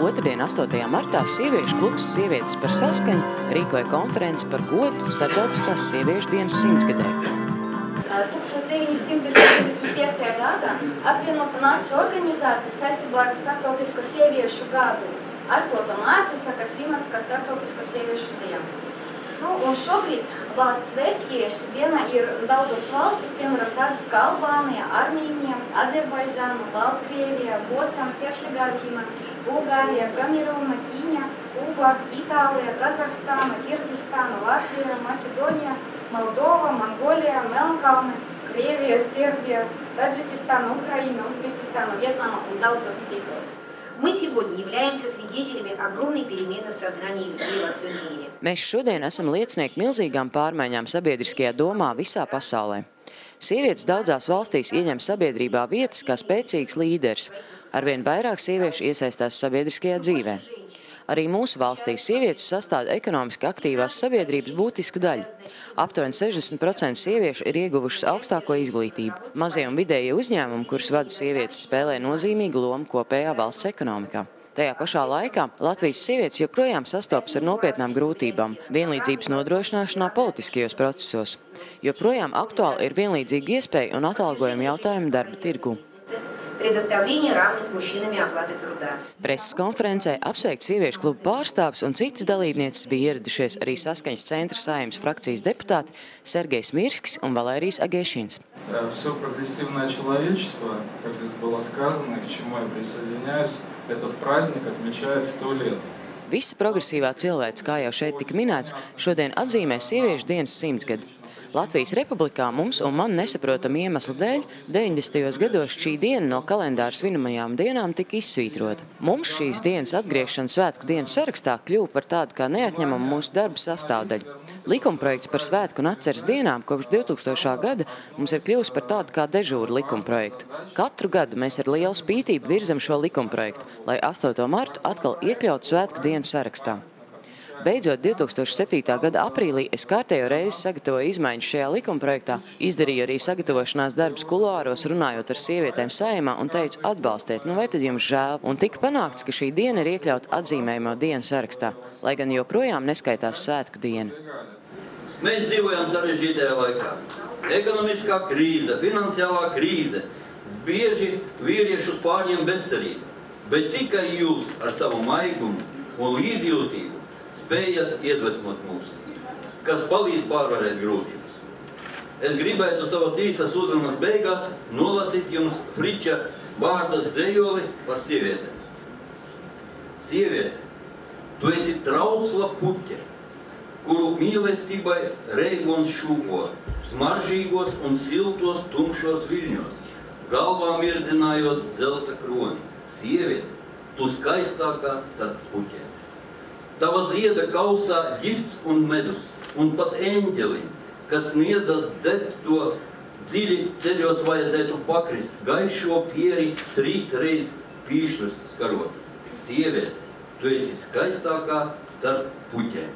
Otradien, 8. martā, sieviešu klubs Sievietes par saskaņu rīkoja konferenci par godu Starptautiskās sieviešu dienas 100-gadē. 1975. gadā apvienoto nāciju organizācija saistībā ar Starptautisko sieviešu gadu 8. mārtu saka svinēt kā Starptautisko sieviešu dienu. Un šobrīd valsts svētki diena ir daudzas valstis, piemēram, tādas kā Albānija, Armēnija, Azerbaidžāna, Baltkrievija, Bosna, Hercegovina, Bulgārija, Kamerūna, Ķīņa, Kuba, Itālija, Kazahstāna, Kirgistāna, Latvija, Makedonija, Moldova, Mongolija, Melnkalne, Krievija, Сербия, Таджикистан, Украина, Узбекистан, Вьетнам и daudzos citos. Мы сегодня являемся свидетелями огромной перемены в сознании людей во всем мире. Mēs šodien esam liecinieki milzīgām pārmaiņām sabiedriskajā domā visā pasaulē. Sievietes daudzās valstīs ieņem sabiedrībā vietas kā spēcīgs līderis. Arvien vairāk sieviešu iesaistās sabiedriskajā dzīvē. Arī mūsu valstī sievietes sastāv ekonomiski aktīvās sabiedrības būtisku daļu. Aptuveni 60% sieviešu ir ieguvušas augstāko izglītību. Mazie un vidējie uzņēmumi, kurus vada sievietes, spēlē nozīmīgu lomu kopējā valsts ekonomikā. Tajā pašā laikā Latvijas sievietes joprojām sastopas ar nopietnām grūtībām vienlīdzības nodrošināšanā politiskajos procesos. Joprojām aktuāli ir vienlīdzīga iespēja un atalgojuma jautājumi darba tirgu. Preses konferencē apsveikt sieviešu klubu pārstāvis un citas dalībnieces bija ieradušies arī Saskaņas centra Saeimas frakcijas deputāti Sergejs Mirskis un Valērijas Agešins. Все прогрессивное человечество, как здесь было сказано, к чему я присоединяюсь, этот праздник отмечает 100 лет. Visa progresīvā cilvēce, kā jau šeit tika minēts, šodien atzīmē sieviešu dienas 100 gadu. Latvijas Republikā mums un man nesaprotam iemeslu dēļ 90. gados šī diena no kalendāra svinamajām dienām tika izsvītrota. Mums šīs dienas atgriešana svētku dienu sarakstā kļuva par tādu kā neatņemamu mūsu darba sastāvdaļu. Likumprojekts par svētku un atceres dienām kopš 2000. gada mums ir kļuvis par tādu kā dežūru likumprojektu. Katru gadu mēs ar lielu spītību virzam šo likumprojektu, lai 8. martu atkal iekļautu svētku dienu sarakstā. Beidzot, 2007. gada aprīlī es kārtējo reizi sagatavoju izmaiņas šajā likumprojektā, izdarīju arī sagatavošanās darbus kuloāros, runājot ar sievietēm Saeimā un teicu atbalstiet, vai tad jums žēl? Un tika panākts, ka šī diena ir iekļauta atzīmējamo dienu sarakstā, lai gan joprojām neskaitās svētku diena. Mēs dzīvojam sarežģītajā laikā. Ekonomiskā krīze, finansiālā krīze, bieži vīriešus pārņem bezcerību, bet tikai jūs ar savu maigumu un līdzjūtību spējat iedvesmot mūs, kas palīdz pārvarēt grūtības. Es gribētu savas īsas uzrunas beigās nolasīt jums Friča Bārdas dzejoli par sievietēm. Sieviete, tu esi trausla puķe, kuru mīlestībai reigons šūpo, smaržīgos un siltos tumšos viļņos, galvā mirdzinājot dzelta kroni. Sieviete, tu skaistākā starp puķēm. Tava zieda kausā ģifts un medus, un pat eņģeli, kas sniedzas dzert to dziļi ceļos vajadzētu pakrist, gaišo pieri 3 reiz pīšļus skarot. Sieviete, tu esi skaistākā starp puķēm.